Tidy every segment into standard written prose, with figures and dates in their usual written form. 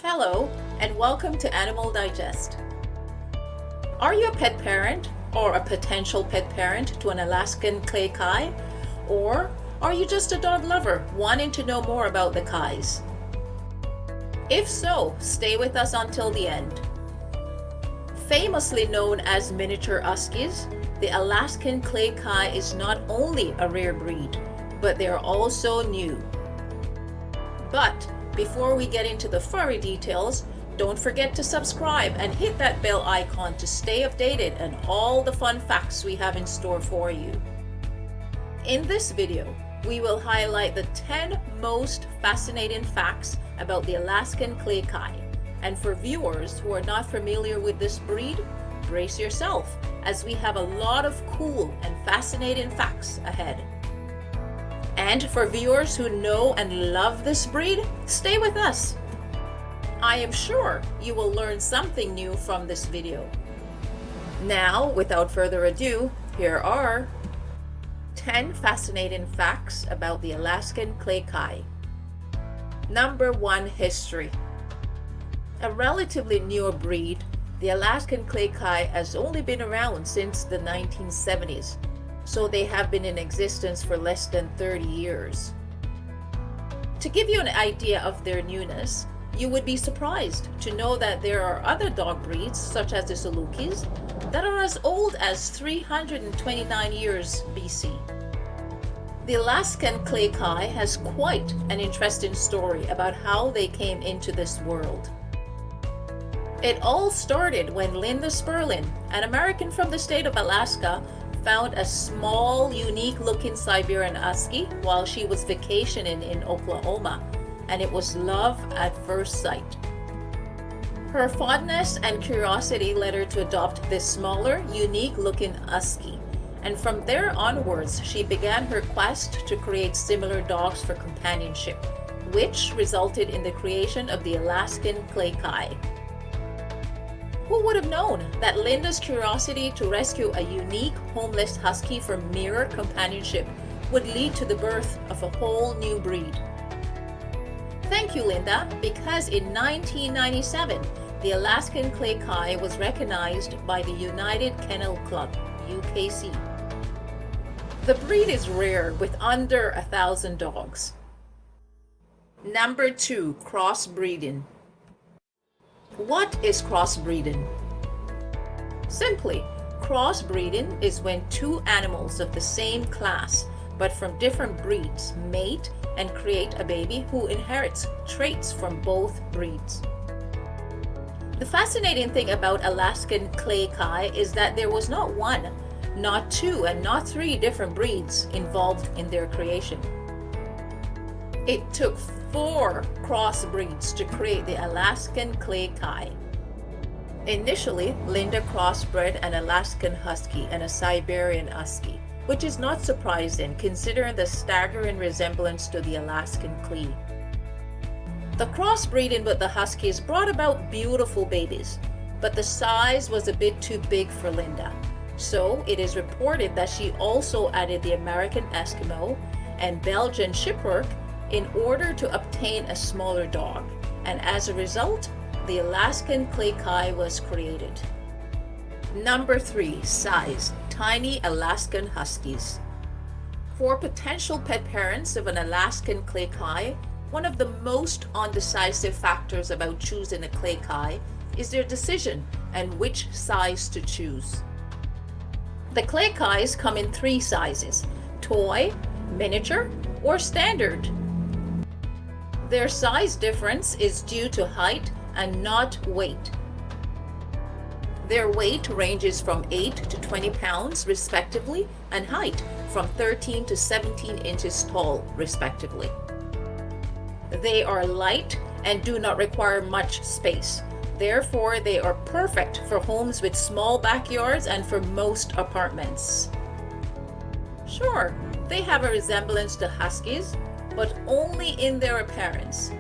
Hello, and welcome to Animal Digest. Are you a pet parent or a potential pet parent to an Alaskan Klee Kai? Or are you just a dog lover wanting to know more about the Kais? If so, stay with us until the end. Famously known as miniature huskies, the Alaskan Klee Kai is not only a rare breed, but they are also new. But before we get into the furry details, don't forget to subscribe and hit that bell icon to stay updated on all the fun facts we have in store for you. In this video, we will highlight the 10 most fascinating facts about the Alaskan Klee Kai. And for viewers who are not familiar with this breed, brace yourself as we have a lot of cool and fascinating facts ahead. And for viewers who know and love this breed, stay with us. I am sure you will learn something new from this video. Now, without further ado, here are 10 fascinating facts about the Alaskan Klee Kai. Number 1, history. A relatively newer breed, the Alaskan Klee Kai has only been around since the 1970s. So they have been in existence for less than 30 years. To give you an idea of their newness, you would be surprised to know that there are other dog breeds, such as the Salukis, that are as old as 329 years BC. The Alaskan Klee Kai has quite an interesting story about how they came into this world. It all started when Linda Sperling, an American from the state of Alaska, found a small, unique-looking Siberian husky while she was vacationing in Oklahoma, and it was love at first sight. Her fondness and curiosity led her to adopt this smaller, unique-looking husky, and from there onwards, she began her quest to create similar dogs for companionship, which resulted in the creation of the Alaskan Klee Kai. Who would have known that Linda's curiosity to rescue a unique homeless husky for mere companionship would lead to the birth of a whole new breed? Thank you, Linda, because in 1997, the Alaskan Klee Kai was recognized by the United Kennel Club, UKC. The breed is rare with under 1,000 dogs. Number 2, crossbreeding. What is crossbreeding? Simply, crossbreeding is when two animals of the same class but from different breeds mate and create a baby who inherits traits from both breeds. The fascinating thing about Alaskan Klee Kai is that there was not one, not two, and not three different breeds involved in their creation. It took 4 crossbreeds to create the Alaskan Klee Kai. Initially, Linda crossbred an Alaskan Husky and a Siberian Husky, which is not surprising considering the staggering resemblance to the Alaskan Klee. The crossbreeding with the Huskies brought about beautiful babies, but the size was a bit too big for Linda. So it is reported that she also added the American Eskimo and Belgian Schipperke in order to obtain a smaller dog, and as a result, the Alaskan Klee Kai was created. Number 3, size. Tiny Alaskan Huskies. For potential pet parents of an Alaskan Klee Kai, one of the most undecisive factors about choosing a Klee Kai is their decision and which size to choose. The Klee Kais come in 3 sizes: toy, miniature, or standard. Their size difference is due to height and not weight. Their weight ranges from 8 to 20 pounds respectively, and height from 13 to 17 inches tall respectively. They are light and do not require much space. Therefore, they are perfect for homes with small backyards and for most apartments. Sure, they have a resemblance to Huskies, but only in their appearance.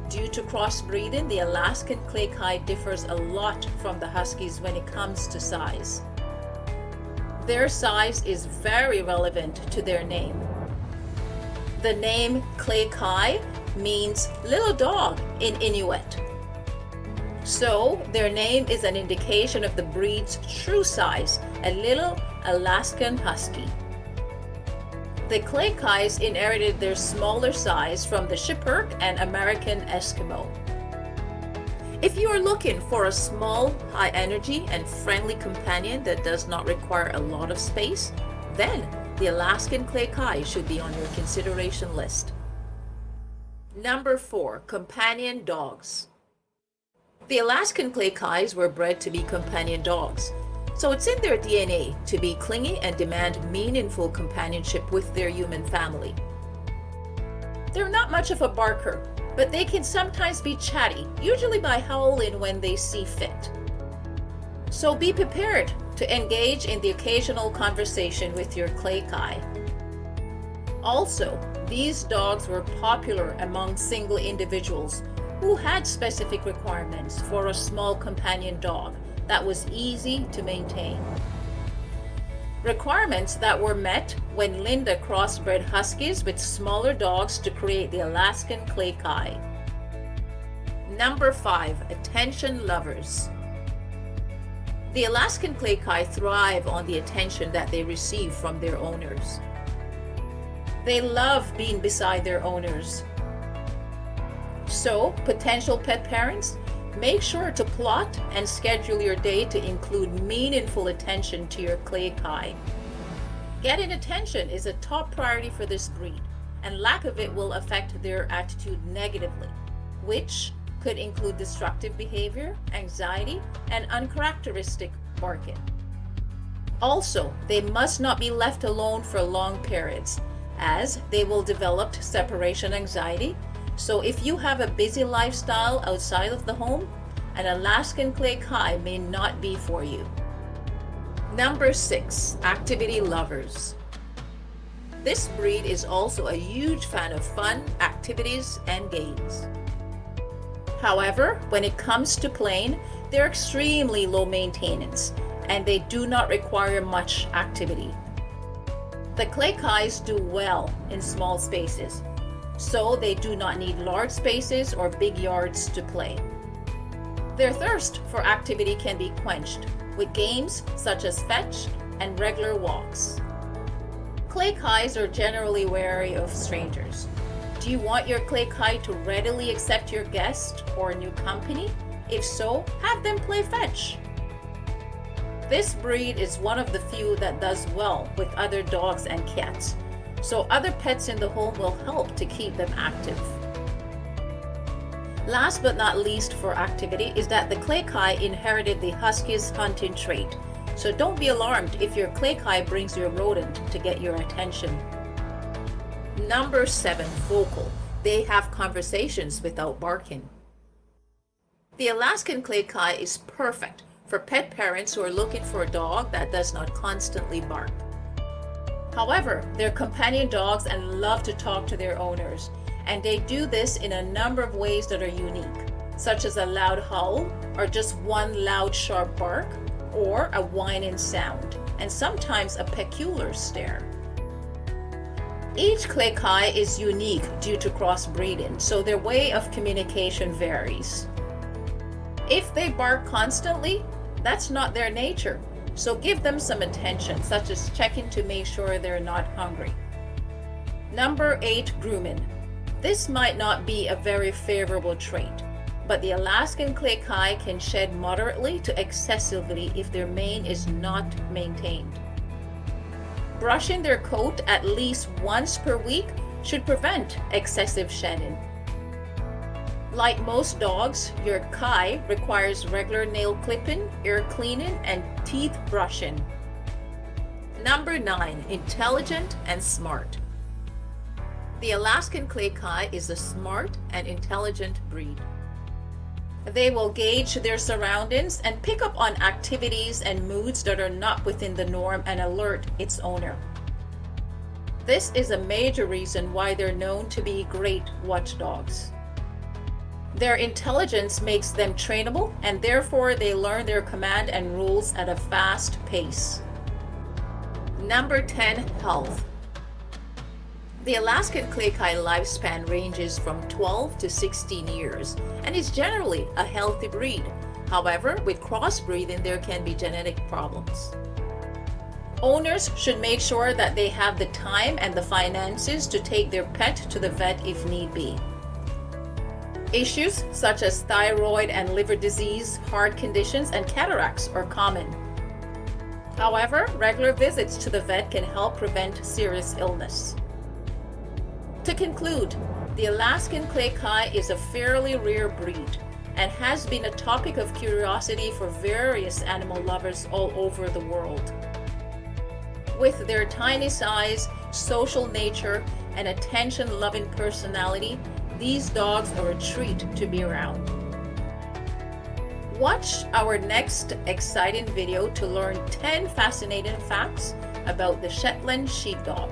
Due to crossbreeding, the Alaskan Klee Kai differs a lot from the Huskies when it comes to size. Their size is very relevant to their name. The name Klee Kai means little dog in Inuit. So their name is an indication of the breed's true size, a little Alaskan Husky. The Klee Kais inherited their smaller size from the Schipperke and American Eskimo. If you are looking for a small, high energy and friendly companion that does not require a lot of space, then the Alaskan Klee Kai should be on your consideration list. Number 4, companion dogs. The Alaskan Klee Kais were bred to be companion dogs, so it's in their DNA to be clingy and demand meaningful companionship with their human family. They're not much of a barker, but they can sometimes be chatty, usually by howling when they see fit. So be prepared to engage in the occasional conversation with your Klee Kai. Also, these dogs were popular among single individuals who had specific requirements for a small companion dog that was easy to maintain. Requirements that were met when Linda crossbred Huskies with smaller dogs to create the Alaskan Klee Kai. Number 5, attention lovers. The Alaskan Klee Kai thrive on the attention that they receive from their owners. They love being beside their owners. So, potential pet parents, make sure to plot and schedule your day to include meaningful attention to your Klee Kai. Getting attention is a top priority for this breed, and lack of it will affect their attitude negatively, which could include destructive behavior, anxiety, and uncharacteristic barking. Also, they must not be left alone for long periods, as they will develop separation anxiety. So if you have a busy lifestyle outside of the home, an Alaskan Klee Kai may not be for you. Number 6, activity lovers. This breed is also a huge fan of fun, activities, and games. However, when it comes to playing, they're extremely low maintenance, and they do not require much activity. The Klee Kais do well in small spaces, so they do not need large spaces or big yards to play. Their thirst for activity can be quenched with games such as fetch and regular walks. Klee Kais are generally wary of strangers. Do you want your Klee Kai to readily accept your guest or new company? If so, have them play fetch. This breed is one of the few that does well with other dogs and cats, so other pets in the home will help to keep them active. Last but not least for activity is that the Klee Kai inherited the Husky's hunting trait, so don't be alarmed if your Klee Kai brings your rodent to get your attention. Number 7, vocal. They have conversations without barking. The Alaskan Klee Kai is perfect for pet parents who are looking for a dog that does not constantly bark. However, they're companion dogs and love to talk to their owners, and they do this in a number of ways that are unique, such as a loud howl, or just one loud sharp bark, or a whining sound, and sometimes a peculiar stare. Each Klee Kai is unique due to crossbreeding, so their way of communication varies. If they bark constantly, that's not their nature, so give them some attention, such as checking to make sure they're not hungry. Number 8, grooming. This might not be a very favorable trait, but the Alaskan Klee Kai can shed moderately to excessively if their mane is not maintained. Brushing their coat at least once per week should prevent excessive shedding. Like most dogs, your Kai requires regular nail clipping, ear cleaning, and teeth brushing. Number 9, intelligent and smart. The Alaskan Klee Kai is a smart and intelligent breed. They will gauge their surroundings and pick up on activities and moods that are not within the norm and alert its owner. This is a major reason why they're known to be great watchdogs. Their intelligence makes them trainable, and therefore they learn their command and rules at a fast pace. Number 10, health. The Alaskan Klee Kai lifespan ranges from 12 to 16 years and is generally a healthy breed, However, with crossbreeding, there can be genetic problems. Owners should make sure that they have the time and the finances to take their pet to the vet if need be. Issues such as thyroid and liver disease, heart conditions, and cataracts are common. However, regular visits to the vet can help prevent serious illness. To conclude, the Alaskan Klee Kai is a fairly rare breed and has been a topic of curiosity for various animal lovers all over the world. With their tiny size, social nature, and attention-loving personality, these dogs are a treat to be around. Watch our next exciting video to learn 10 fascinating facts about the Shetland Sheepdog.